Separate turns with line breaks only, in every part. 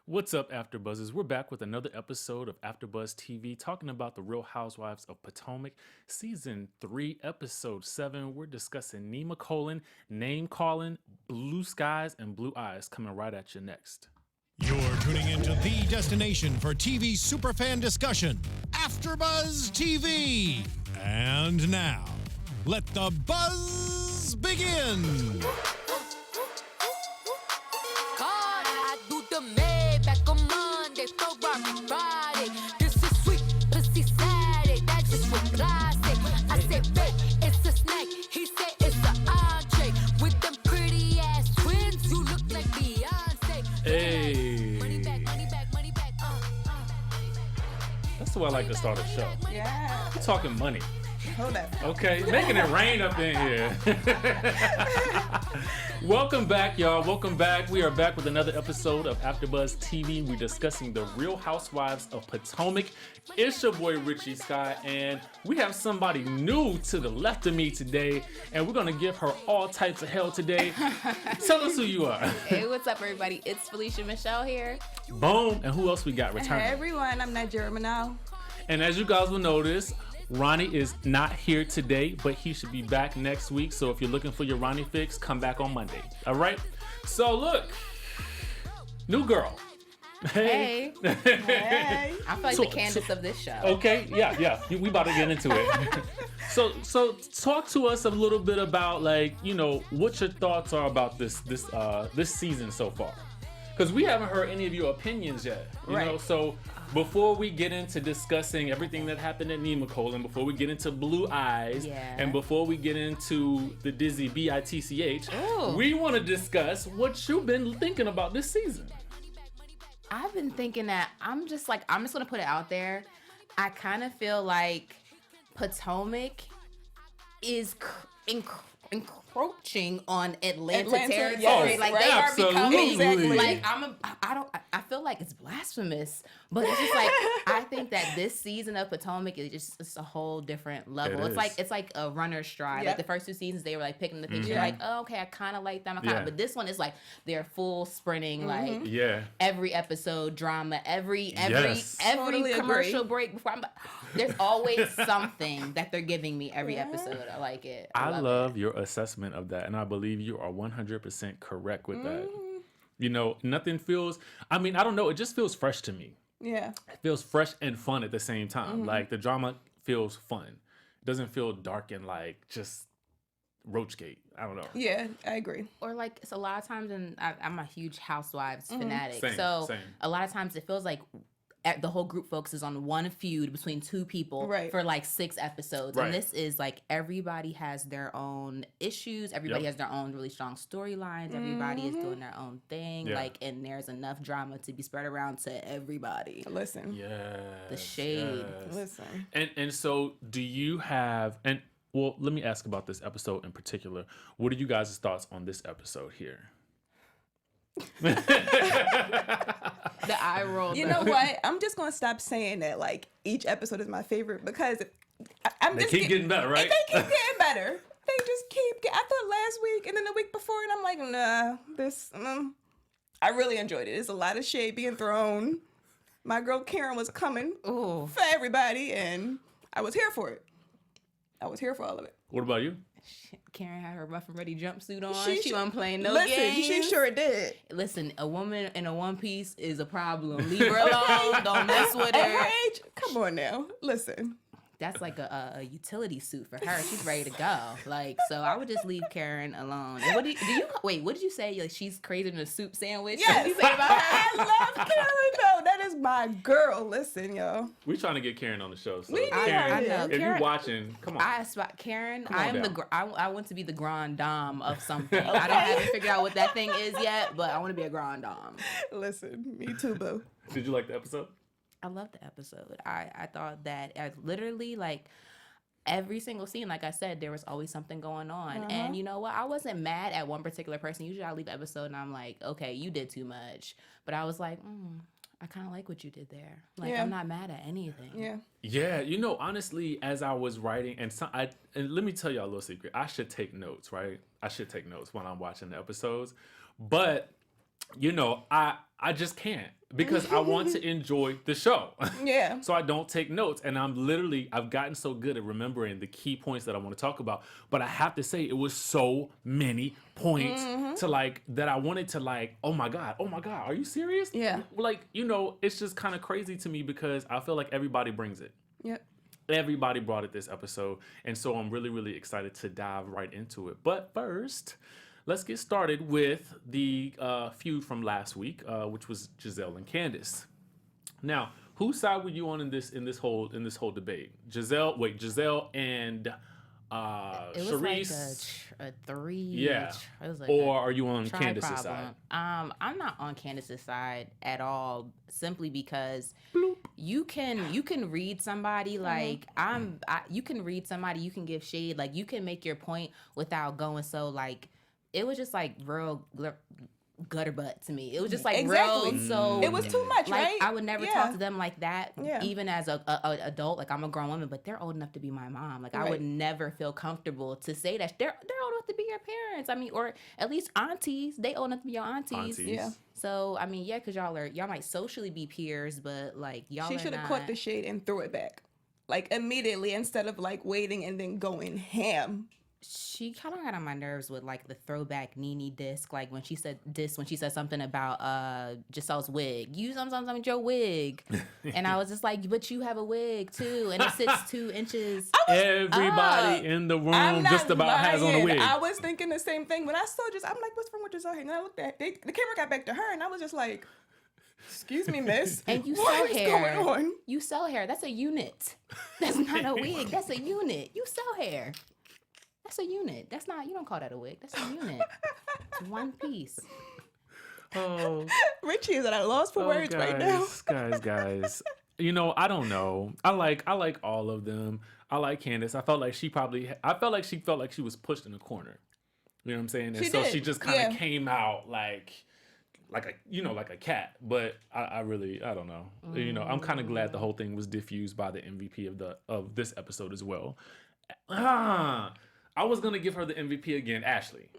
What's up, AfterBuzzers? We're back with another episode of AfterBuzz TV, talking about the Real Housewives of Potomac, Season 3, Episode 7. We're discussing Nijeera Manal, name-calling, blue skies, and blue eyes, coming right at you next.
You're tuning into the destination for TV superfan discussion, AfterBuzz TV. And now, let the buzz begin.
Friday. This is sweet pussy Saturday. That's just what classic. I said, babe, it's a snack. He said it's an entree. With them pretty ass twins, you look like Beyonce.
Hey.
Money back, money back, money back.
That's the way I like to start a show.
Yeah.
We're talking money.
Hold up.
Okay, making it rain up in here. Welcome back, y'all. Welcome back. We are back with another episode of AfterBuzz TV. We're discussing the Real Housewives of Potomac. It's your boy Richie Skye, and we have somebody new to the left of me today, and we're gonna give her all types of hell today. Tell us who you are.
Hey, what's up, everybody? It's Felicia Michelle here.
Boom. And who else we got
Hey
returning?
everyone, I'm Nijeera Manal.
And as you guys will notice, Ronnie is not here today, but he should be back next week. So if you're looking for your Ronnie fix, come back on Monday. All right? So look, new girl.
Hey.
Hey.
I feel like
So-
the Candace of this show.
Okay, yeah. We about to get into it. So talk to us a little bit about, like, you know, what your thoughts are about this season so far. Because we haven't heard any of your opinions yet. You know, so before we get into discussing everything that happened at Nijeera Manal, and before we get into Blue Eyes,
Yeah.
and before we get into the Dizzy BITCH,
Ooh.
we want to discuss what you've been thinking about this season.
I've been thinking that I'm just going to put it out there. I kind of feel like Potomac is encroaching on Atlanta territory.
yes,
like
right.
they are becoming
Absolutely.
like I feel like it's blasphemous, but it's just like I think that this season of Potomac is just it's a whole different level.
It is.
It's like a runner's stride.
Yep.
Like the first two seasons they were like picking the things you're like, oh, okay, I kind of like them.
Yeah.
But this one is like they're full sprinting like
Yeah.
every episode drama, every
Yes.
Totally
commercial
agree.
break before there's always something that they're giving me every episode. I like it.
I love your assessment of that, and I believe you are 100% correct with that. You know, nothing feels, I mean, I don't know, it just feels fresh to me.
Yeah.
It feels fresh and fun at the same time. Like, the drama feels fun. It doesn't feel dark and, like, just Roachgate. I don't know.
Yeah, I agree.
Or like it's a lot of times, and I'm a huge Housewives fanatic,
Same,
so
same.
a lot of times it feels like the whole group focuses on one feud between two people
Right.
for like 6 episodes.
Right.
And this is like everybody has their own issues. Everybody has their own really strong storylines. Everybody is doing their own thing.
Yeah.
Like, and there's enough drama to be spread around to everybody.
Listen.
Yeah.
The shade.
Listen.
And so do you have, and well, let me ask about this episode in particular. What are you guys' thoughts on this episode here?
The eye roll.
You know what? I'm just gonna stop saying that like each episode is my favorite because I'm
They
just
keep getting better, right?
They keep getting better. They just keep getting. I thought last week and then the week before, and I'm like, nah, this. I really enjoyed it. There's a lot of shade being thrown. My girl Karen was coming
Ooh.
for everybody, and I was here for it. I was here for all of it.
What about you?
Karen had her rough and ready jumpsuit on.
She
She wasn't playing no
Listen,
games.
she sure did.
Listen, a woman in a one piece is a problem. Leave her alone. Don't mess with
At her
her.
age, come on now. Listen.
That's like a utility suit for her. She's ready to go. Like, so I would just leave Karen alone. And what do you wait? What did you say? Like, she's crazy in a soup sandwich. What did you
Yes.
say about her?
I love Karen though. That is my girl. Listen, y'all.
We're trying to get Karen on the show. So
We need
Karen,
her.
I know.
if you're
Karen-
watching, come on.
I spot Karen.
on
I am
down.
I want to be the grand dame of something. I haven't figured out what that thing is yet, but I want to be a grand dame.
Listen, me too, boo.
Did you like the episode?
I love the episode. I thought that I literally like every single scene, like I said, there was always something going on. And you know what? I wasn't mad at one particular person. Usually I leave an episode and I'm like, okay, you did too much. But I was like, I kind of like what you did there. Like,
Yeah.
I'm not mad at anything.
Yeah.
Yeah, you know, honestly, as I was writing, and let me tell y'all a little secret. I should take notes, right? I should take notes when I'm watching the episodes. But you know, I just can't because I want to enjoy the show.
Yeah.
So I don't take notes, and I've gotten so good at remembering the key points that I want to talk about. But I have to say, it was so many points to like that I wanted to like, oh my God, are you serious?
Yeah.
Like, you know, it's just kind of crazy to me because I feel like everybody brings it.
Yep.
Everybody brought it this episode, and so I'm really, really excited to dive right into it. But first, let's get started with the feud from last week, which was Giselle and Candace. Now, whose side were you on in this whole debate? Giselle and
It was
Charisse.
like a three.
Yeah.
It was like
Or
a
are you on
tri
Candace's
problem.
side?
I'm not on Candace's side at all, simply because you can read somebody like you can read somebody, you can give shade, like you can make your point without going so like it was just like real gutter butt to me. It was just like
Exactly.
real so
It was too much,
like
right?
I would never talk to them like that,
Yeah.
even as a adult. Like I'm a grown woman, but they're old enough to be my mom. Like I
Right.
would never feel comfortable to say that they're old enough to be your parents. I mean, or at least aunties. They old enough to be your aunties.
Yeah.
So I mean, yeah, because y'all might socially be peers, but like y'all.
She should have caught the shade and threw it back, like immediately, instead of like waiting and then going ham.
She kind of got on my nerves with like the throwback Nene disc, like when she said something about Giselle's wig. You sometimes with your wig, and I was just like, but you have a wig too, and it sits 2 inches.
Everybody in the room
I'm not
just about has on a
lying.
wig.
I was thinking the same thing when I saw I'm like, what's wrong with Giselle here? And I looked at the camera got back to her, and I was just like, excuse me, miss.
And you
what
sell
is
hair.
going on?
You sell hair. That's a unit. That's not a wig. That's a unit. You sell hair. That's a unit. That's not. You don't call that a wig. That's a unit. It's one piece.
Oh.
Richie is at a loss for words right now.
guys. You know, I don't know. I like all of them. I like Candace. I felt like she felt like she was pushed in the corner. You know what I'm saying? And
She
so
did.
she just kind of
Yeah.
came out like a cat. But I really don't know. You know, I'm kind of glad the whole thing was diffused by the MVP of this episode as well. I was gonna give her the MVP again, Ashley.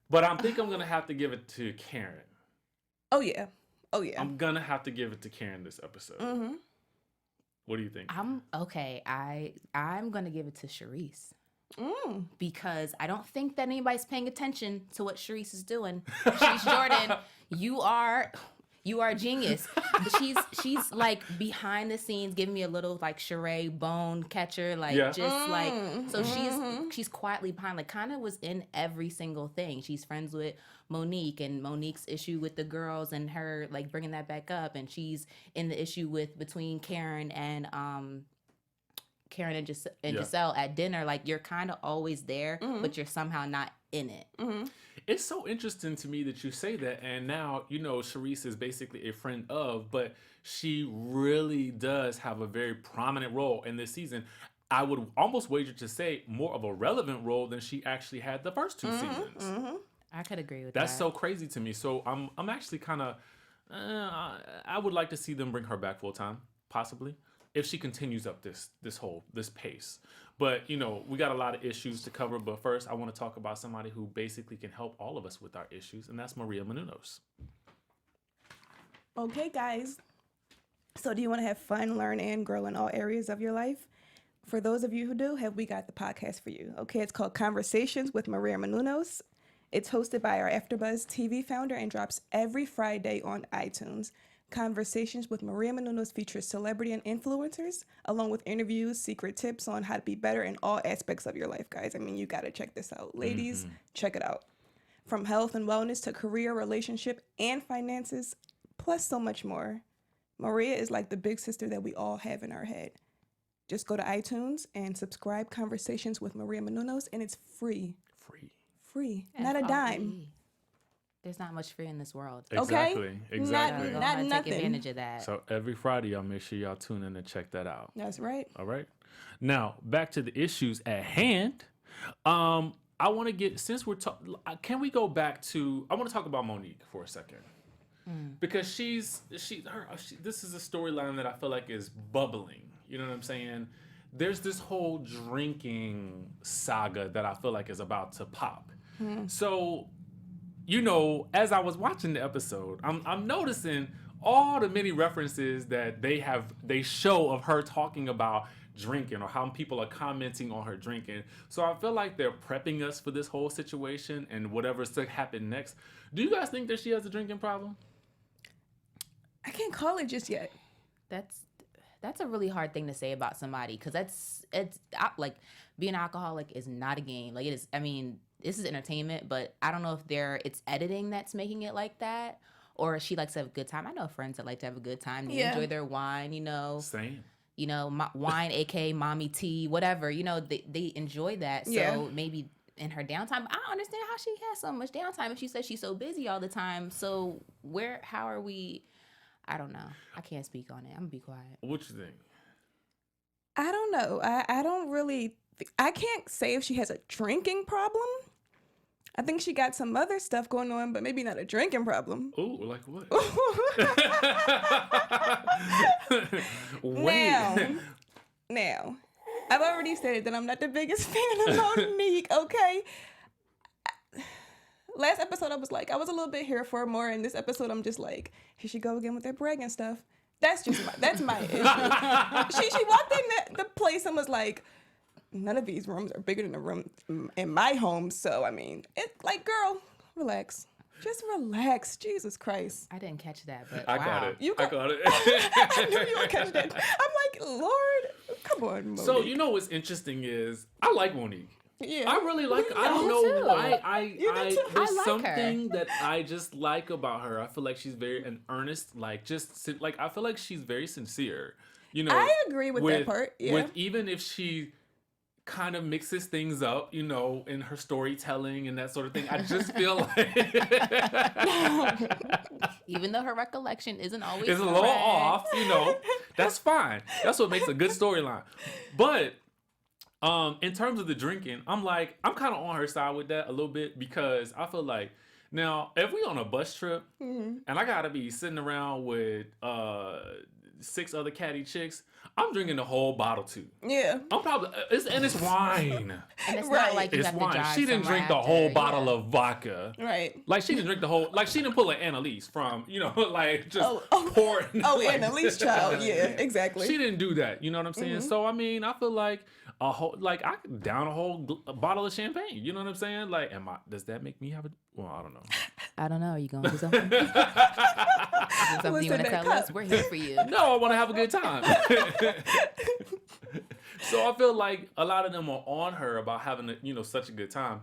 But I think I'm gonna have to give it to Karen.
Oh yeah.
I'm gonna have to give it to Karen this episode. What do you think?
I'm okay. I'm gonna give it to Charisse. Because I don't think that anybody's paying attention to what Charisse is doing. She's Jordan. You are a genius. She's like behind the scenes giving me a little like charade bone catcher, like just like so she's quietly behind, like kind of was in every single thing. She's friends with Monique, and Monique's issue with the girls and her like bringing that back up, and she's in the issue between Karen and Giselle at dinner. Like you're kind of always there, but you're somehow not in it.
It's so interesting to me that you say that, and now, you know, Charisse is basically a friend of, but she really does have a very prominent role in this season. I would almost wager to say more of a relevant role than she actually had the first 2 seasons.
I could agree with that.
That's so crazy to me. So I'm actually kind of, I would like to see them bring her back full time, possibly, if she continues up this pace. But, you know, we got a lot of issues to cover. But first, I want to talk about somebody who basically can help all of us with our issues, and that's Maria Menounos.
Okay, guys. So do you want to have fun, learn, and grow in all areas of your life? For those of you who do, we got the podcast for you. Okay, it's called Conversations with Maria Menounos. It's hosted by our AfterBuzz TV founder and drops every Friday on iTunes. Conversations with Maria Menounos features celebrity and influencers, along with interviews, secret tips on how to be better in all aspects of your life, guys. I mean, you got to check this out. Ladies, check it out. From health and wellness to career, relationship, and finances, plus so much more. Maria is like the big sister that we all have in our head. Just go to iTunes and subscribe Conversations with Maria Menounos, and it's free. Free. Not a dime.
There's not much free in this world.
Exactly.
Not
Take
nothing.
advantage of that.
So every Friday, y'all make sure y'all tune in and check that out.
That's right.
All right. Now, back to the issues at hand. I want to get, since we're talking, can we go back to, I want to talk about Monique for a second. Because this is a storyline that I feel like is bubbling. You know what I'm saying? There's this whole drinking saga that I feel like is about to pop. So, you know, as I was watching the episode, I'm noticing all the many references that they show of her talking about drinking or how people are commenting on her drinking. So I feel like they're prepping us for this whole situation and whatever's to happen next. Do you guys think that she has a drinking problem?
I can't call it just yet.
That's a really hard thing to say about somebody, because it's like being an alcoholic is not a game. Like, it is. I mean, this is entertainment, but I don't know if it's editing that's making it like that, or she likes to have a good time. I know friends that like to have a good time. They enjoy their wine, you know.
Same.
You know, wine, aka mommy tea, whatever. You know, they enjoy that. So maybe in her downtime, I don't understand how she has so much downtime if she says she's so busy all the time. So how are we? I don't know. I can't speak on it. I'm gonna be quiet.
What you think?
I don't know. I don't really. I can't say if she has a drinking problem. I think she got some other stuff going on, but maybe not a drinking problem.
Ooh, like what?
Now, I've already said that I'm not the biggest fan of Monique, okay? Last episode, I was a little bit here for more. In this episode, I'm just like, here she go again with that bragging stuff. That's my issue. She walked in the place and was like, none of these rooms are bigger than the room in my home. So, I mean, it's like, girl, relax. Just relax. Jesus Christ.
I didn't catch that, but
I
wow.
got it. I got it.
I knew you would catch that. I'm like, Lord, come on, Monique.
So, you know what's interesting is I like Monique.
Yeah.
I really like. I don't know
too.
why. There's
I like
something that I just like about her. I feel like she's very an earnest. Like I feel like she's very sincere. You know.
I agree with that part. Yeah.
With even if she kind of mixes things up, you know, in her storytelling and that sort of thing. I just feel like
even though her recollection isn't always
it's a little off, you know, that's fine. That's what makes a good storyline. But in terms of the drinking, I'm kind of on her side with that a little bit, because I feel like now if we on a bus trip and I gotta be sitting around with 6 other catty chicks, I'm drinking the whole bottle too.
Yeah.
I'm probably it's wine.
And it's not like you
It's
have to
wine.
drive
She didn't
somewhere
drink the
after,
whole bottle of vodka.
Right.
Like she didn't drink the whole. Like she didn't pull an Annalise from, you know, like just pour it.
Oh,
like,
Annalise child. Yeah, exactly.
She didn't do that. You know what I'm saying? So I mean, I feel like I could down a whole bottle of champagne. You know what I'm saying? Like, does that make me have a? Well, I don't know.
I don't know. Are you going to do something? Is there something you want to tell us? We're here for you.
No, I want to have a good time. So I feel like a lot of them are on her about having such a good time.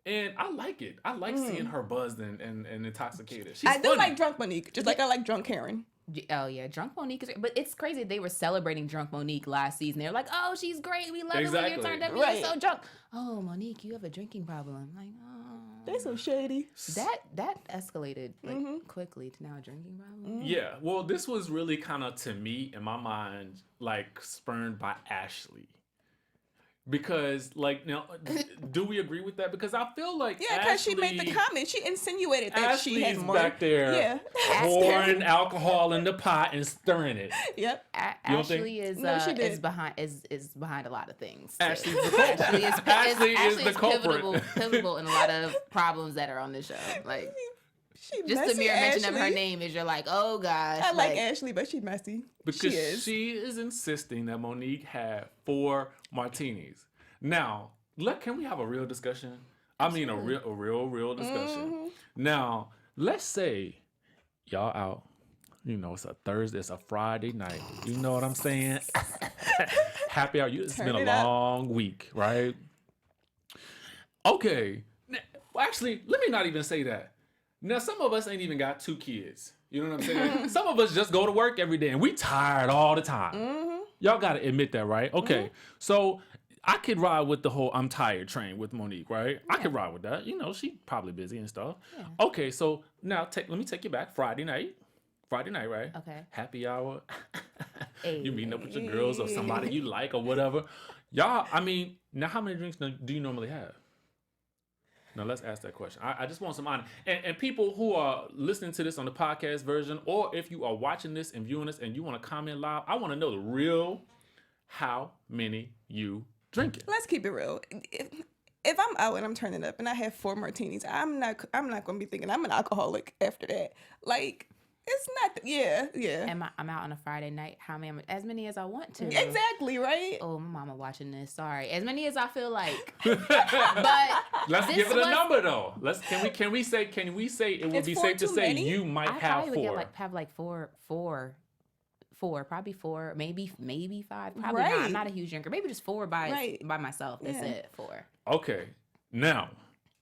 And I like it. I like seeing her buzzed and intoxicated. She's
I do
funny.
like drunk Monique, just like I like drunk Karen.
Oh yeah, drunk Monique is. But it's crazy. They were celebrating drunk Monique last season. They're like, "Oh, she's great. We love it when you're turned up.
Right.
You're so drunk." Oh, Monique, you have a drinking problem. Like, oh,
They're so shady.
that escalated quickly to now a drinking problem.
Yeah. Well, this was really kind of, to me, in my mind, like spurned by Ashley. Because, like, now, do we agree with that? Because I feel like
because she made the comment. She insinuated that she had
Ashley's
more.
back there pouring alcohol in the pot and stirring it.
Yep.
Ashley is
No, she did.
is behind a lot of things.
Ashley's the culprit. Ashley is the culprit.
Pivotal in a lot of problems that are on this show. Like,
She
just the
messy,
mere mention of her
Ashley.
name is you're like, oh gosh.
I like Ashley, but she's messy.
Because she is insisting that Monique had 4 martinis. Now, can we have a real discussion? I mean, a real discussion. Now, let's say y'all out. You know, it's a Thursday, it's a Friday night. You know what I'm saying? Happy hour. It's been a long week, right? Okay. Well, actually, let me not even say that. Now, some of us ain't even got 2 kids. You know what I'm saying? Some of us just go to work every day and we tired all the time. Y'all got to admit that, right? Okay. So I could ride with the whole I'm tired train with Monique, right? Yeah. I could ride with that. You know, she probably busy and stuff. Yeah. Okay. So now let me take you back. Friday night, right?
Okay.
Happy hour.
Hey.
You meeting up with your girls or somebody you like or whatever. Y'all, I mean, now how many drinks do you normally have? Now, let's ask that question. I just want some honor. And people who are listening to this on the podcast version, or if you are watching this and viewing this and you want to comment live, I want to know the real how many you drinking.
Let's keep it real. if I'm out and I'm turning up and I have 4 martinis, I'm not gonna be thinking I'm an alcoholic after that. Like, it's not. Yeah.
And I'm out on a Friday night. How many? As many as I want to.
Exactly, right?
Oh, my mama watching this. Sorry. As many as I feel like.
Let's
this
give it a
was-
number though. Can we say it would
Is
be
4
safe to
too
say
many?
you might
I
have
probably would
4.
have like four, probably 4, maybe 5. Probably
Right.
not. I'm not a huge drinker. Maybe just 4 by myself. That's
Yeah.
it. 4.
Okay. Now,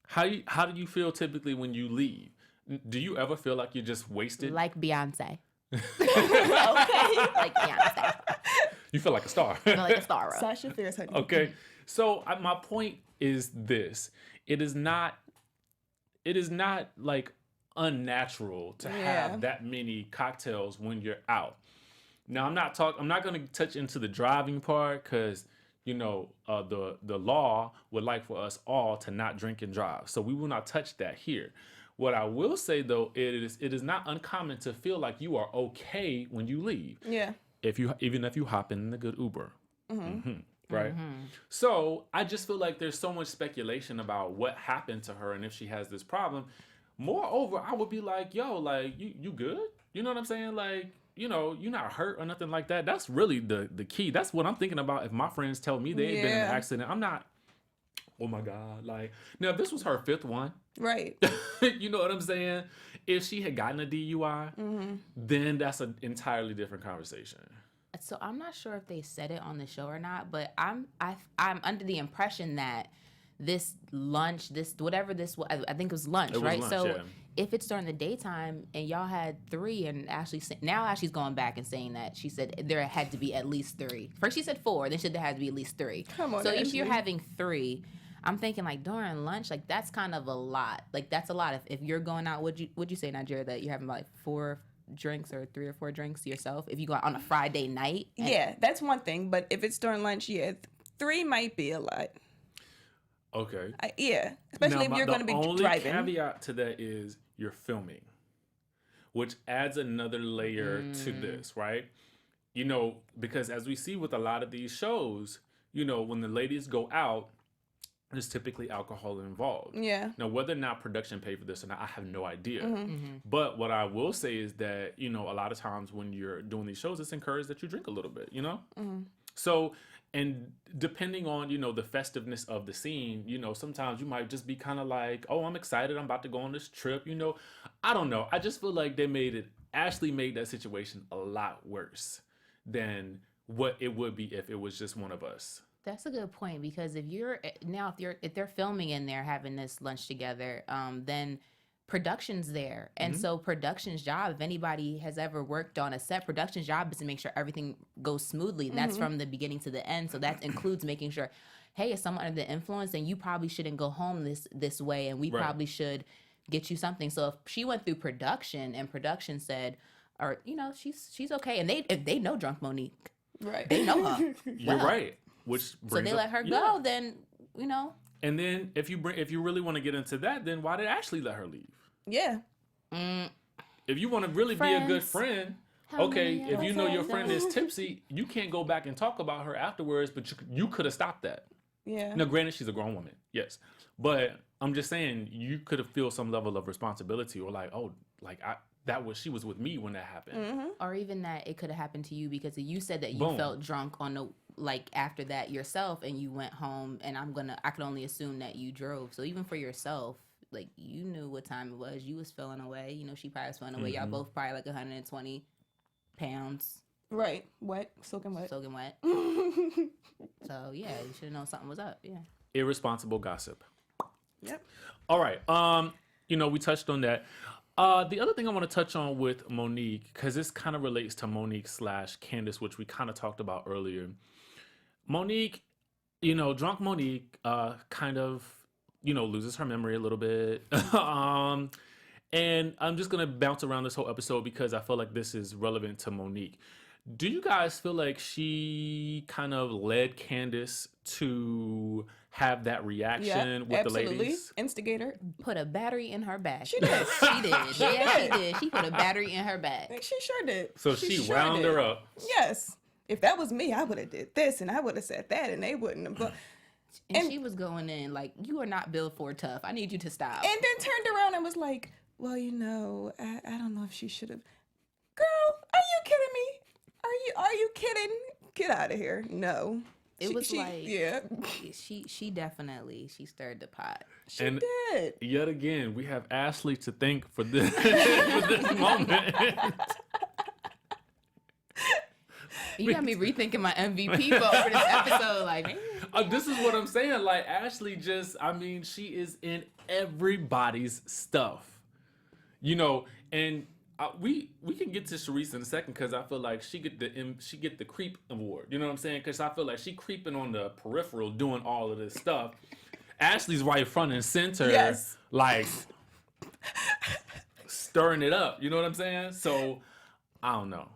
how do you feel typically when you leave? Do you ever feel like you're just wasted?
Like Beyonce.
Okay.
Like Beyonce.
You feel like a star.
I feel like a star.
Sasha Fierce, honey.
Okay. So my point is this: it is not like unnatural to have that many cocktails when you're out. Now I'm not going to touch into the driving part because the law would like for us all to not drink and drive, so we will not touch that here. What I will say though, it is not uncommon to feel like you are okay when you leave.
Yeah.
Even if you hop in the good Uber.
Mm-hmm.
Right? So I just feel like there's so much speculation about what happened to her and if she has this problem. Moreover, I would be like, yo, like, you good? You know what I'm saying? Like, you're not hurt or nothing like that. That's really the key. That's what I'm thinking about. If my friends tell me they've been in an accident, I'm not, oh my God. Like, now if this was her 5th one.
Right.
You know what I'm saying? If she had gotten a DUI, then that's an entirely different conversation.
So I'm not sure if they said it on the show or not, but I'm under the impression that this lunch, whatever this was, I think it was lunch, right?
Lunch,
so
yeah.
if it's during the daytime and y'all had 3, and Ashley's going back and saying that she said there had to be at least 3. First she said 4, then she said there had to be at least 3.
Come on,
so if
Ashley.
you're having 3, I'm thinking like during lunch, like that's kind of a lot. Like that's a lot. If you're going out, would you say, Nijeera, that you're having like 4 drinks or 3 or 4 drinks yourself if you go out on a Friday night?
Yeah, that's one thing. But if it's during lunch, 3 might be a lot.
Okay.
Especially if you're going to be driving.
The only caveat to that is you're filming, which adds another layer to this, right? Because as we see with a lot of these shows, when the ladies go out, there's typically alcohol involved.
Yeah.
Now, whether or not production paid for this or not, I have no idea. But what I will say is that, a lot of times when you're doing these shows, it's encouraged that you drink a little bit, So, and depending on, the festiveness of the scene, sometimes you might just be kind of like, oh, I'm excited. I'm about to go on this trip. I don't know. I just feel like Ashley made that situation a lot worse than what it would be if it was just one of us.
That's a good point, because if they're filming and they're having this lunch together, then production's there. And so production's job, if anybody has ever worked on a set, production's job is to make sure everything goes smoothly. And that's from the beginning to the end. So that includes making sure, hey, if someone under the influence, then you probably shouldn't go home this way, and we probably should get you something. So if she went through production and production said, or she's okay, and if they know drunk Monique,
Right.
they know her.
You're right.
So they let her go, then,
And then if you really want to get into that, then why did Ashley let her leave?
Yeah.
If you want to really be a good friend, okay, if you know your friend is tipsy, you can't go back and talk about her afterwards, but you could have stopped that.
Yeah.
Now, granted, she's a grown woman, yes. But I'm just saying, you could have feel some level of responsibility, or like, oh, like she was with me when that happened.
Or even that it could have happened to you because you said that you felt drunk after that yourself, and you went home, and I can only assume that you drove. So even for yourself, like, you knew what time it was. You was feeling away. She probably was feeling away. Y'all both probably like 120 pounds.
Right. Wet. Soaking wet.
Soaking wet. So, yeah, you should have known something was up. Yeah.
Irresponsible gossip.
Yep.
All right. We touched on that. The other thing I want to touch on with Monique, because this kind of relates to Monique / Candace, which we kind of talked about earlier. Monique, drunk Monique, kind of, loses her memory a little bit. And I'm just going to bounce around this whole episode because I feel like this is relevant to Monique. Do you guys feel like she kind of led Candace to have that reaction with
absolutely.
the ladies?
Instigator.
Put a battery in her bag.
She did.
She did. Yeah, she did. She put a battery in her bag.
She sure did.
So she wound her up.
Yes. If that was me, I would have did this and I would have said that, and they wouldn't have. But
And she was going in like, you are not built for tough. I need you to stop.
And then turned around and was like, well, I don't know if she should have. Girl, are you kidding me? Are you kidding? Get out of here. No.
It was like,
yeah.
She definitely stirred the pot.
She did.
Yet again, we have Ashley to thank for this, for this moment.
You got me rethinking my MVP vote for this episode. Like,
this is what I'm saying. Like, Ashley she is in everybody's stuff. And we can get to Charisse in a second because I feel like she get the creep award. You know what I'm saying? Because I feel like she creeping on the peripheral doing all of this stuff. Ashley's right front and center,
yes,
like stirring it up. You know what I'm saying? So I don't know.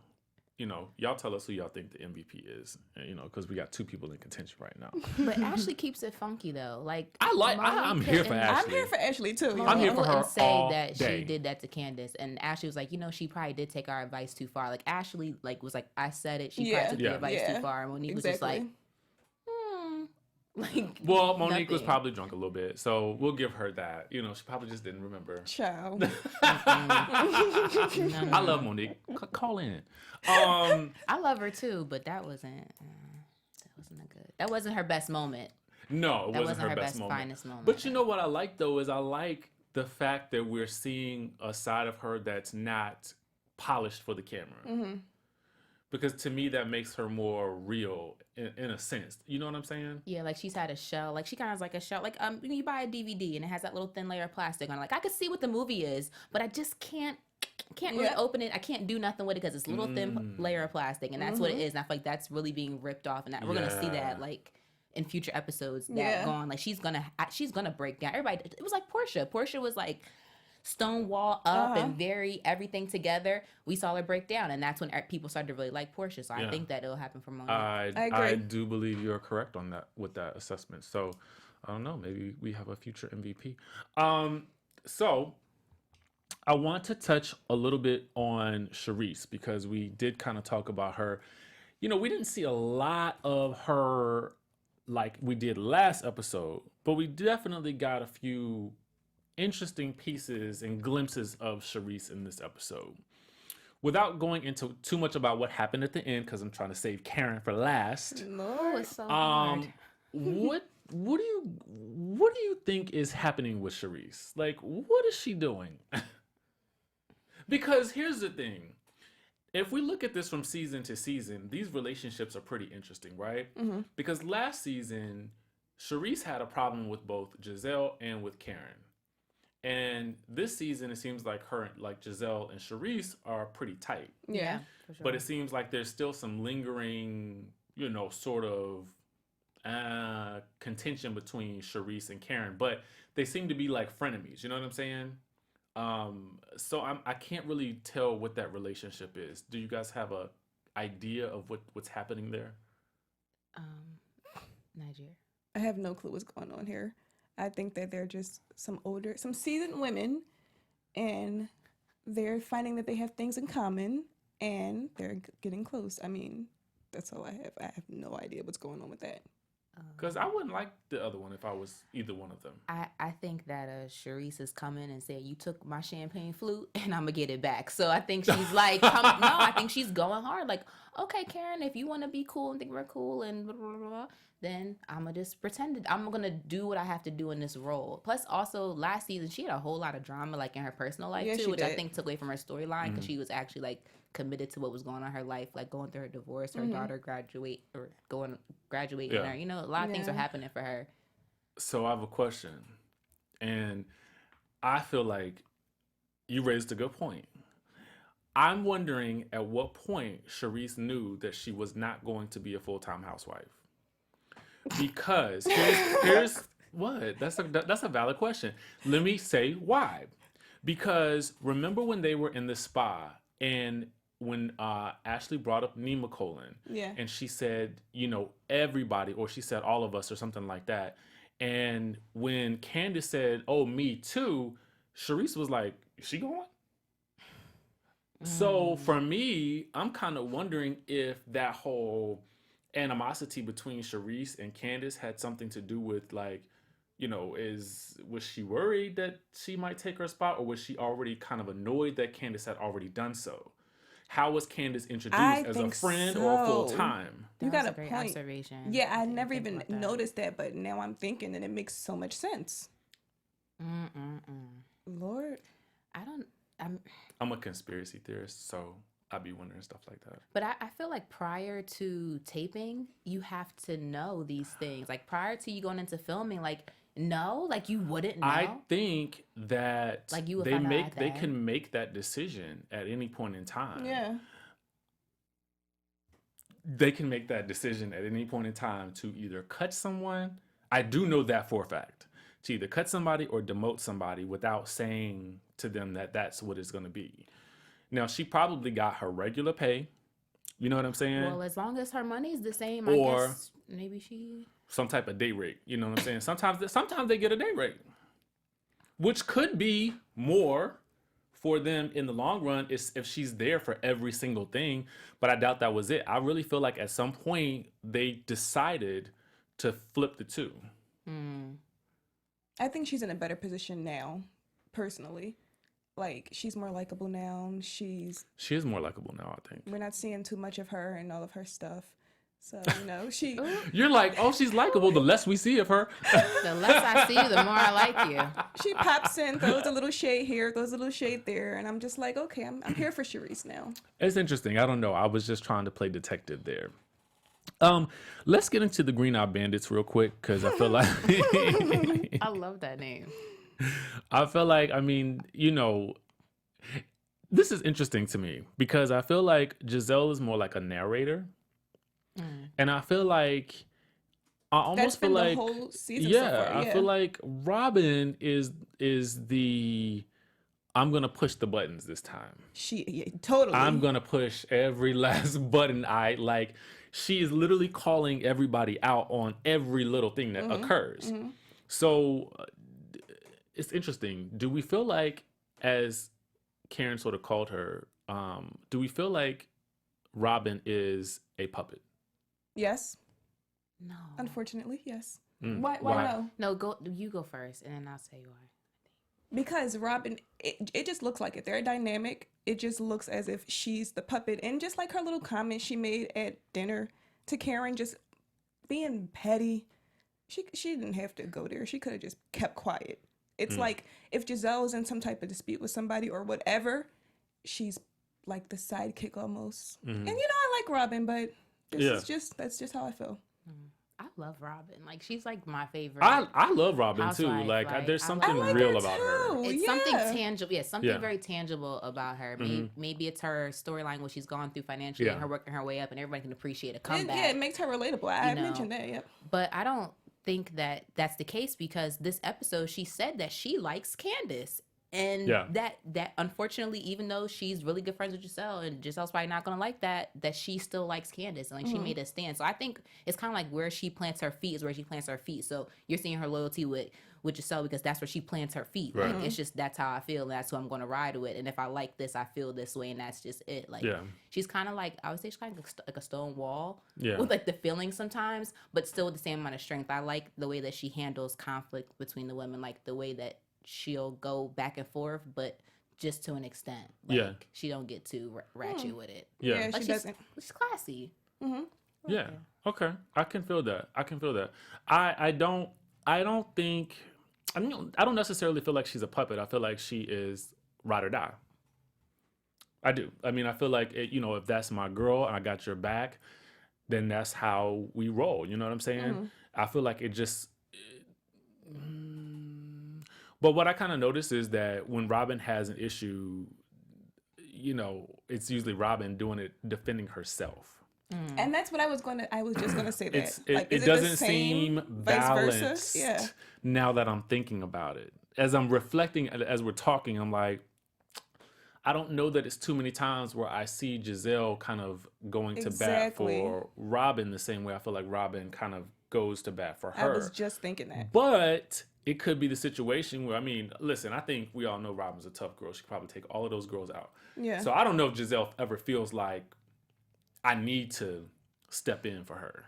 Y'all tell us who y'all think the MVP is. Because we got two people in contention right now.
But Ashley keeps it funky though. Like
I'm here for Ashley.
I'm here for Ashley too.
I'm here for her
and say
all
that
day.
she did that to Candace, and Ashley was like, she probably did take our advice too far. Like Ashley, was like, I said it. She probably took the advice too far, and Monique was just like,
Well, Monique was
nothing.
probably drunk a little bit, so we'll give her that. She probably just didn't remember.
Ciao.
I love Monique. Call in.
I love her too, but that wasn't good. That wasn't her best moment.
No, it
That
wasn't her best moment.
finest moment.
But you know what I like though is I like the fact that we're seeing a side of her that's not polished for the camera.
Mm-hmm.
Because to me that makes her more real in a sense. You know what I'm saying?
Yeah, like she's had a shell. Like she kind of is like a shell. Like when you buy a DVD and it has that little thin layer of plastic on it. Like I could see what the movie is, but I just can't really open it. I can't do nothing with it because it's a little thin layer of plastic, and that's what it is. And I feel like that's really being ripped off, and that we're gonna see that like in future episodes. That gone. Like she's gonna break down. Everybody. It was like Portia. Portia was like stonewall up and very everything together. We saw her break down, and that's when people started to really like Portia. So I think that it'll happen for Monique.
I agree.
I
I do believe you're correct on that with that assessment. So I don't know. Maybe we have a future MVP. So I want to touch a little bit on Charisse because we did kind of talk about her. We didn't see a lot of her like we did last episode, but we definitely got a few interesting pieces and glimpses of Charisse in this episode. Without going into too much about what happened at the end, because I'm trying to save Karen for last.
Oh, it's so hard.
What do you think is happening with Charisse? Like, what is she doing? Because here's the thing. If we look at this from season to season, these relationships are pretty interesting, right? Mm-hmm. Because last season, Charisse had a problem with both Giselle and with Karen. And this season, it seems like Giselle and Charisse are pretty tight.
Yeah.
For sure.
But it seems like there's still some lingering, sort of contention between Charisse and Karen. But they seem to be like frenemies. You know what I'm saying? So I can't really tell what that relationship is. Do you guys have a idea of what's happening there?
Nigeria.
I have no clue what's going on here. I think that they're just some seasoned women, and they're finding that they have things in common, and they're getting close. I mean, that's all I have. I have no idea what's going on with that.
Because I wouldn't like the other one if I was either one of them.
I think that Charisse is coming and saying, you took my champagne flute and I'm going to get it back. So I think she's like, I think she's going hard. Like, okay, Karen, if you want to be cool and think we're cool and blah, blah, blah, then I'm going to just pretend it. I'm going to do what I have to do in this role. Plus, also, last season, she had a whole lot of drama, like, in her personal life, too, which I think took away from her storyline because she was actually, like, committed to what was going on in her life, like going through her divorce, her daughter graduating, her, a lot of things are happening for her.
So I have a question, and I feel like you raised a good point. I'm wondering at what point Charisse knew that she was not going to be a full-time housewife. Because here's what? That's a valid question. Let me say why. Because remember when they were in the spa and when Ashley brought up Nima Colon, and she said, everybody, or she said all of us or something like that. And when Candace said, oh, me too, Charisse was like, is she going? So for me, I'm kind of wondering if that whole animosity between Charisse and Candace had something to do with, like, you know, was she worried that she might take her spot, or was she already kind of annoyed that Candace had already done so? How was Candace introduced, as a friend or full time?
You
That
got
was
a
great
point.
observation.
Yeah, I
didn't
never
think
even
about that.
noticed that, but now I'm thinking and it makes so much sense. Lord.
I'm a conspiracy theorist, so I'd be wondering stuff like that.
But I feel like prior to taping, you have to know these things. Like prior to you going into filming, like you wouldn't know.
I think that
Like, you would
they
find out
make
at the
they
end.
can make that decision at any point in time.
Yeah.
They can make that decision at any point in time to either cut someone. I do know that for a fact. To either cut somebody or demote somebody without saying to them that that's what it's going to be. Now, she probably got her regular pay. You know what I'm saying?
Well, as long as her money's the same,
Or-
I guess maybe she.
Some type of day rate. You know what I'm saying? Sometimes they get a day rate, which could be more for them in the long run is if she's there for every single thing. But I doubt that was it. I really feel like at some point they decided to flip the two.
I think she's in a better position now, personally. Like, she's more likable now.
She is more likable now, I think.
We're not seeing too much of her and all of her stuff. So, you know, she
You're like, oh, she's likable. The less we see of her.
The less I see you, the more I like you.
she pops in, throws a little shade here, throws a little shade there, and I'm just like, okay, I'm here for Charisse now.
It's interesting. I don't know. I was just trying to play detective there. Let's get into the Green Eye Bandits real quick because I feel like
I love that name.
I mean, you know, this is interesting to me because I feel like Giselle is more like a narrator. And I feel like I almost
That's
feel
been
like
the whole season
yeah,
so far.
I feel like Robin is the I'm gonna push the buttons this time.
Totally.
I'm gonna push every last button. She is literally calling everybody out on every little thing that occurs. So it's interesting. Do we feel like, as Karen sort of called her, do we feel like Robin is a puppet?
Yes.
No.
Unfortunately, yes.
Why?
Why no?
No, you go first, and then I'll say why.
Because Robin, it just looks like it. They're dynamic. It just looks as if she's the puppet. And just like her little comment she made at dinner to Karen, just being petty, she didn't have to go there. She could have just kept quiet. It's like if Giselle's in some type of dispute with somebody or whatever, she's like the sidekick almost. And you know, I like Robin, but that's just how I feel.
I love Robin. Like, she's like my favorite.
I love Robin too.
Housewife,
Like, there's
I
something
like
real
her
about her.
too.
It's something tangible. Yeah, something
Yeah.
very tangible about her. Maybe it's her storyline, what she's gone through financially,
Yeah.
and her working her way up, and everybody can appreciate a
And,
comeback.
yeah, it makes her relatable. I
know.
mentioned that. Yep.
But I don't think that that's the case because this episode, she said that she likes Candace. And
Yeah.
that unfortunately, even though she's really good friends with Giselle, and Giselle's probably not gonna like that she still likes Candace, and like she made a stand. So I think it's kind of like where she plants her feet is where she plants her feet. So you're seeing her loyalty with Giselle because that's where she plants her feet.
Right.
Like, it's just that's how I feel, and that's who I'm gonna ride with. And if I like this, I feel this way, and that's just it. Like,
Yeah.
she's kind of like, I would say she's kind of like a stone wall
Yeah.
with like the feelings sometimes, but still with the same amount of strength. I like the way that she handles conflict between the women, like the way that she'll go back and forth, but just to an extent. Like,
Yeah.
she don't get too ratchet with it.
Yeah.
Yeah,
Like,
she doesn't.
she's classy.
Yeah. Okay. I can feel that. I don't think I don't necessarily feel like she's a puppet. I feel like she is ride or die. I do. I mean, I feel like if that's my girl and I got your back, then that's how we roll. You know what I'm saying? I feel like it just but what I kind of notice is that when Robin has an issue, it's usually Robin doing it, defending herself.
And that's what I was just gonna say that.
It doesn't seem
vice versa?
balanced
Yeah.
now that I'm thinking about it. As I'm reflecting, as we're talking, I'm like, I don't know that it's too many times where I see Giselle kind of going to bat
Exactly.
for Robin the same way I feel like Robin kind of goes to bat for her.
I was just thinking that.
But it could be the situation where, listen, I think we all know Robin's a tough girl. She could probably take all of those girls out.
Yeah.
So I don't know if Giselle ever feels like I need to step in for her.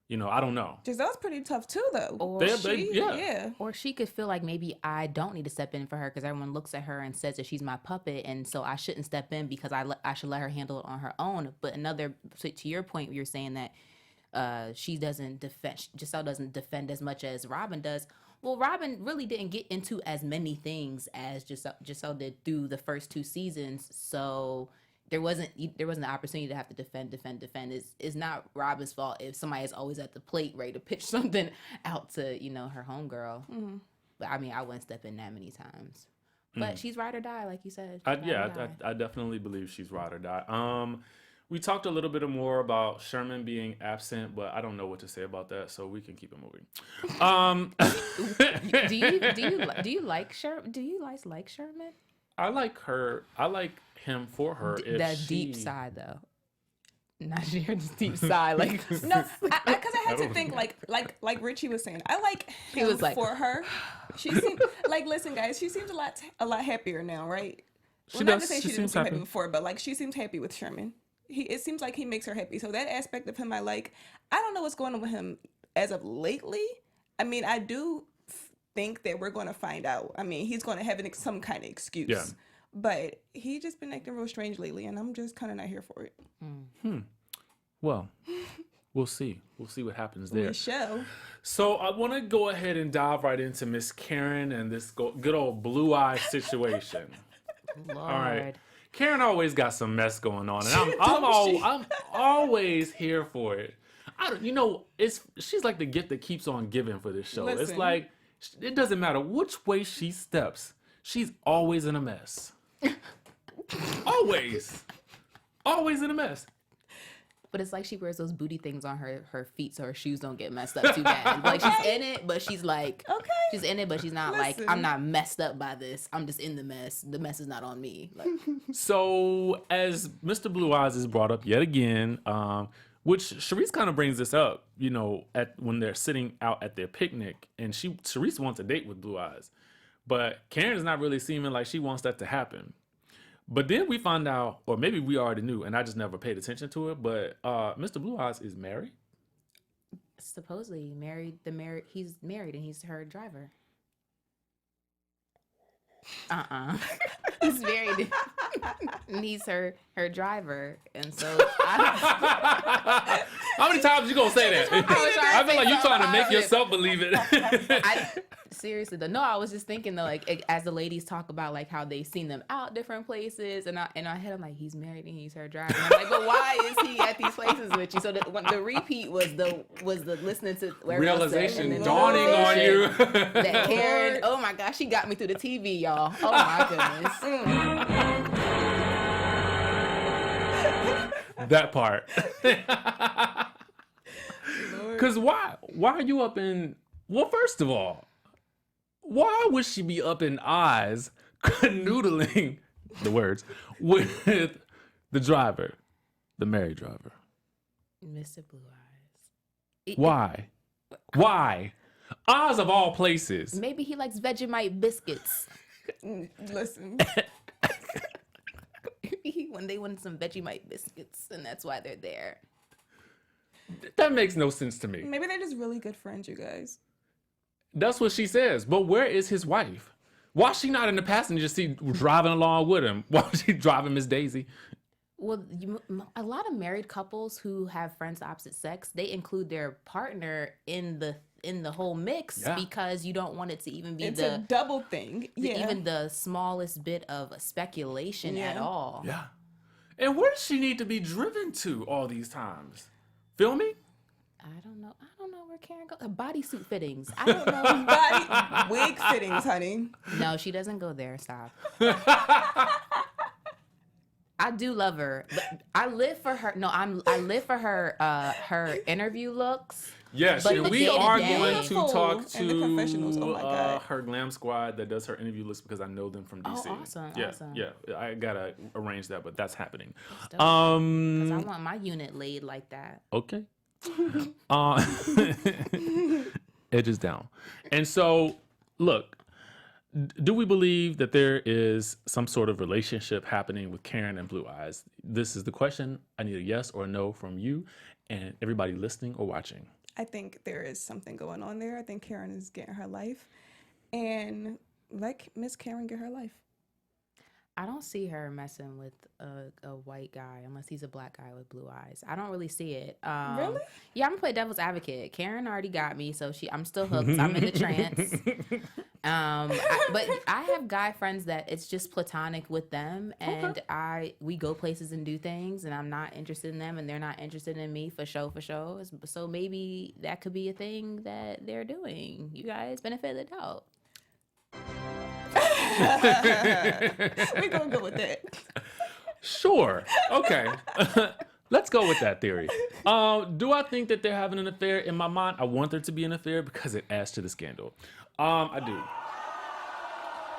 You know, I don't know.
Giselle's pretty tough too, though.
Or
Yeah.
Or she could feel like maybe I don't need to step in for her because everyone looks at her and says that she's my puppet, and so I shouldn't step in because I should let her handle it on her own. But to your point, you're saying that she doesn't defend. Giselle doesn't defend as much as Robin does. Well, Robin really didn't get into as many things as Giselle did through the first 2 seasons, so. There wasn't an opportunity to have to defend. It's not Robin's fault if somebody is always at the plate ready to pitch something out to, her homegirl.
Mm-hmm.
But I mean, I wouldn't step in that many times. But she's ride or die, like you said.
I definitely believe she's ride or die. We talked a little bit more about Sherman being absent, but I don't know what to say about that, so we can keep it moving.
Do you like Sherman? Do you guys like Sherman?
I like her. I like him for her.
That deep side, though. Not Sharon's deep side. Like
no, because I had to think like Richie was saying. I like him for her. She seemed like, listen, guys, she seems a lot happier now, right?
She
not
does.
to say
She
she didn't
seems
seem happy
happy
before, but like she seems happy with Sherman. It seems like he makes her happy. So that aspect of him, I like. I don't know what's going on with him as of lately. I mean, I do think that we're going to find out. I mean, he's going to have some kind of excuse.
Yeah.
But he just been acting real strange lately, and I'm just kind of not here for it.
Well, we'll see. We'll see what happens there.
Michelle.
So I want to go ahead and dive right into Miss Karen and this good old blue eye situation.
Lord.
All right. Karen always got some mess going on, and I'm always here for it. She's like the gift that keeps on giving for this show.
Listen.
It's like it doesn't matter which way she steps, she's always in a mess. Always in a mess.
But it's like she wears those booty things on her feet so her shoes don't get messed up too bad. Like she's in it, but she's like,
okay.
She's in it, but she's not like, I'm not messed up by this. I'm just in the mess. The mess is not on me. Like.
So as Mr. Blue Eyes is brought up yet again, which Sharice kind of brings this up, when they're sitting out at their picnic, and Sharice wants a date with Blue Eyes, but Karen's not really seeming like she wants that to happen. But then we find out, or maybe we already knew, and I just never paid attention to it, but Mr. Blue Eyes is married.
Supposedly he's married and he's her driver. He's married and he's her driver, and so
how many times you gonna say that? I feel like you're trying to make yourself believe it.
Seriously though, no, I was just thinking though, like as the ladies talk about like how they've seen them out different places, and in my head I'm like, he's married and he's her driver. And I'm like, but why is he at these places with you? So the repeat was the listening to
realization dawning on you
that Karen, oh my gosh, she got me through the TV, y'all. Oh my goodness.
That part. Because why are you up in? Well, first of all, why would she be up in eyes canoodling the words with the driver, the married driver?
Mr. Blue Eyes.
Why? Oz of all places.
Maybe he likes Vegemite biscuits.
Listen.
When they wanted some Vegemite biscuits, and that's why they're there.
That makes no sense to me.
Maybe they're just really good friends, you guys.
That's what she says. But where is his wife? Why is she not in the passenger seat driving along with him? Why is she driving Miss Daisy?
Well, a lot of married couples who have friends of opposite sex, they include their partner in the whole mix because you don't want it to even be
a double thing.
Even the smallest bit of speculation at all.
Yeah. And where does she need to be driven to all these times? Filming?
I don't know where Karen goes. Bodysuit fittings. I don't know.
Wig fittings, honey.
No, she doesn't go there. Stop. I do love her, but I live for her. No, I live for her. Her interview looks.
Yes,
but
and we are going to talk
and the confessionals. Oh my God.
Her glam squad that does her interview looks because I know them from DC.
Oh, awesome!
Yeah,
awesome.
Yeah. I gotta arrange that, but that's happening.
Because I want my unit laid like that.
Okay. Edges down, and so look. do we believe that there is some sort of relationship happening with Karen and Blue Eyes? This is the question. I need a yes or a no from you and everybody listening or watching.
I think there is something going on there. I think Karen is getting her life, and let Miss Karen get her life.
I don't see her messing with a white guy unless he's a black guy with blue eyes. I don't really see it.
Really?
Yeah, I'm gonna play devil's advocate. Karen already got me, so I'm still hooked. I'm in the trance. But I have guy friends that it's just platonic with them, and we go places and do things, and I'm not interested in them, and they're not interested in me for show. So maybe that could be a thing that they're doing. You guys, benefit of the doubt.
We're gonna go with that.
Sure. Okay. Let's go with that theory. Do I think that they're having an affair? In my mind, I want there to be an affair because it adds to the scandal. I do.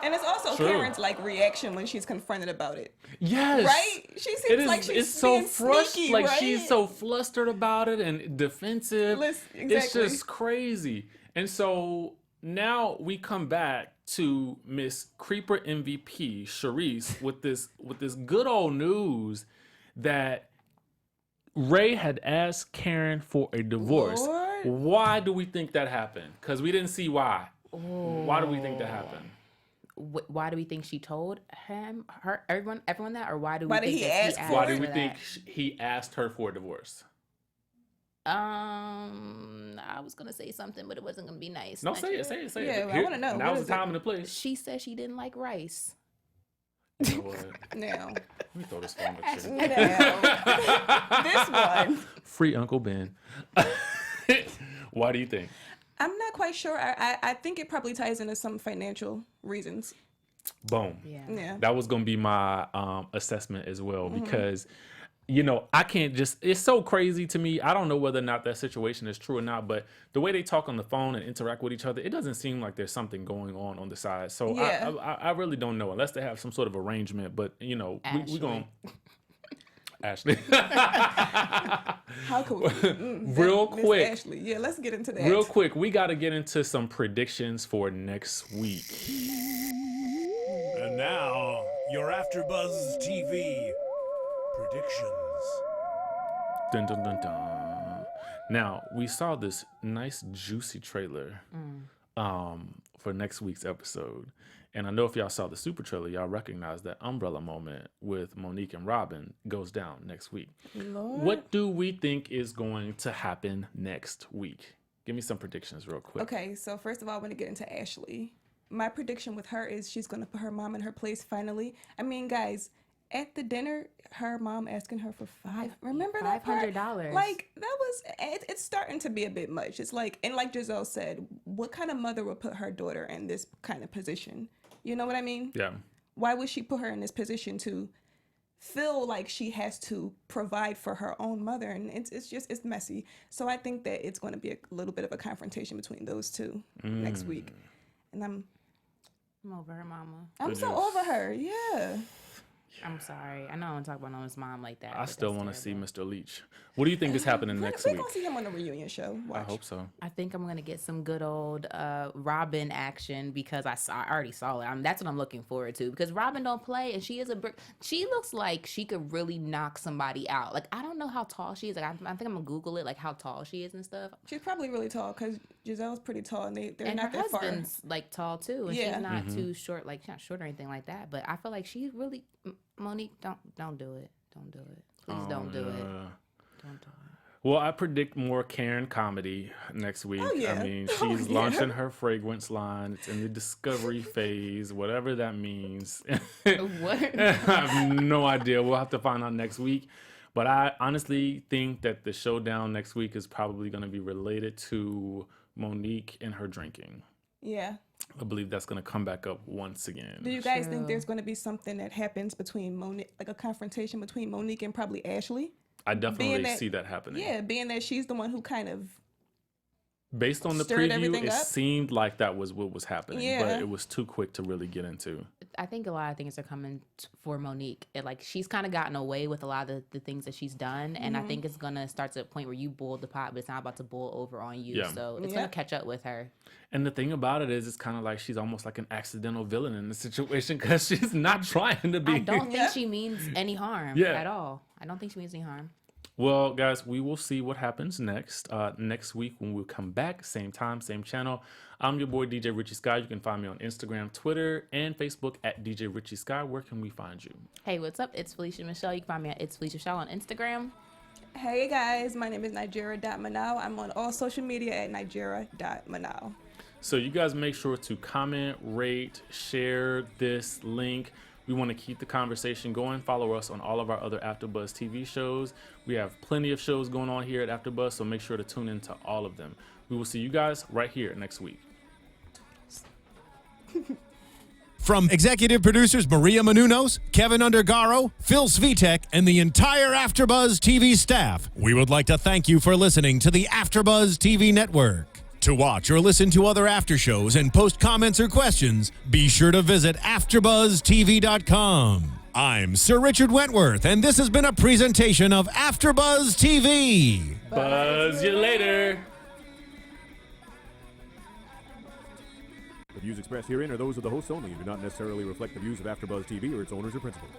And it's also
True.
Karen's like reaction when she's confronted about it.
Yes.
Right? She seems like she's
so
being sneaky,
like
right?
she's so flustered about it and defensive.
Exactly.
It's just crazy. And so now we come back to Miss Creeper MVP Charisse with this good old news that Ray had asked Karen for a divorce.
Lord.
Why do we think that happened? Because we didn't see why. Why do we think that happened?
Why do we think she told everyone that, or why do we
Why
think
did he
that
ask
he
for
Why
asked
do
it?
we
for
think
that?
he asked her for a divorce?
I was gonna say something, but it wasn't gonna be nice.
No, say it.
Yeah, I wanna know.
Now's
What
the
is
time
it?
and the place.
She said she didn't like rice.
You know what?
Now,
Let me throw this phone at you.
now, this one.
Free Uncle Ben. Why do you think?
I'm not quite sure. I think it probably ties into some financial reasons.
Boom.
Yeah.
That was going to be my assessment as well because, I can't it's so crazy to me. I don't know whether or not that situation is true or not, but the way they talk on the phone and interact with each other, it doesn't seem like there's something going on the side. So
Yeah.
I really don't know unless they have some sort of arrangement, but, we going Ashley.
How could we?
Real
Miss
quick.
Ashley. Yeah, let's get into that.
Real quick, we got to get into some predictions for next week.
And now, your AfterBuzz TV predictions.
Dun, dun, dun, dun. Now, we saw this nice, juicy trailer for next week's episode. And I know if y'all saw the super trailer, y'all recognize that umbrella moment with Monique and Robin goes down next week.
Lord.
What do we think is going to happen next week? Give me some predictions real quick.
Okay, so first of all, I want to get into Ashley. My prediction with her is she's going to put her mom in her place finally. I mean, guys, at the dinner, her mom asking her for remember that part?
$500.
Like, that was, it's starting to be a bit much. It's like, and like Giselle said, what kind of mother would put her daughter in this kind of position? You know what I mean?
Yeah.
Why would she put her in this position to feel like she has to provide for her own mother? And it's messy. So I think that it's going to be a little bit of a confrontation between those two next week. And I'm
over her mama.
so over her. Yeah.
I'm sorry. I know I don't talk about Noah's mom like that.
I
but
still
that's
want to see
terrible.
Mr. Leach. What do you think is happening next
We're
week?
going to see him on the reunion show.
I
Watch.
hope so.
I think I'm gonna get some good old Robin action because I already saw it. That's what I'm looking forward to because Robin don't play and she is she looks like she could really knock somebody out. Like I don't know how tall she is. Like I think I'm gonna Google it, like how tall she is and stuff.
She's probably really tall because Giselle's pretty tall and they're
And
not
her
that far.
husband's like tall too, and
Yeah.
she's not too short. Like she's not short or anything like that. But I feel like she's really Monique. Don't do it. Don't do it. Please don't do it. Don't do it.
Well, I predict more Karen comedy next week.
Oh, yeah.
I mean,
Oh,
she's
yeah.
launching her fragrance line. It's in the discovery phase, whatever that means.
What?
I have no idea. We'll have to find out next week. But I honestly think that the showdown next week is probably going to be related to Monique and her drinking.
Yeah.
I believe that's going to come back up once again.
Do you guys think there's going to be something that happens between Monique, like a confrontation between Monique and probably Ashley?
I definitely see that happening.
Yeah, being that she's the one who kind of
Based on the
stirred
preview,
everything
it
up.
seemed like that was what was happening,
Yeah.
but it was too quick to really get into.
I think a lot of things are coming for Monique. Like she's kind of gotten away with a lot of the things that she's done, and I think it's gonna start to a point where you boiled the pot, but it's not about to boil over on you.
Yeah.
So it's gonna catch up with her.
And the thing about it is, it's kind of like she's almost like an accidental villain in the situation because she's not trying to be.
I don't think she means any harm at all. I don't think she means any harm.
Well, guys, we will see what happens next. Next week when we come back, same time, same channel. I'm your boy DJ Richie Skye. You can find me on Instagram, Twitter, and Facebook at DJ Richie Skye. Where can we find you?
Hey, what's up? It's Felicia Michelle. You can find me at It's Felicia Michelle on Instagram.
Hey guys, my name is Nijeera.Manal. I'm on all social media at Nijeera.Manal.
So you guys make sure to comment, rate, share this link. We want to keep the conversation going. Follow us on all of our other AfterBuzz TV shows. We have plenty of shows going on here at AfterBuzz, so make sure to tune into all of them. We will see you guys right here next week.
From executive producers Maria Menounos, Keven Undergaro, Phil Svitek, and the entire AfterBuzz TV staff, we would like to thank you for listening to the AfterBuzz TV network. To watch or listen to other after shows and post comments or questions, be sure to visit AfterBuzzTV.com. I'm Sir Richard Wentworth, and this has been a presentation of AfterBuzz TV.
Buzz you later.
The views expressed herein are those of the hosts only and do not necessarily reflect the views of AfterBuzz TV or its owners or principals.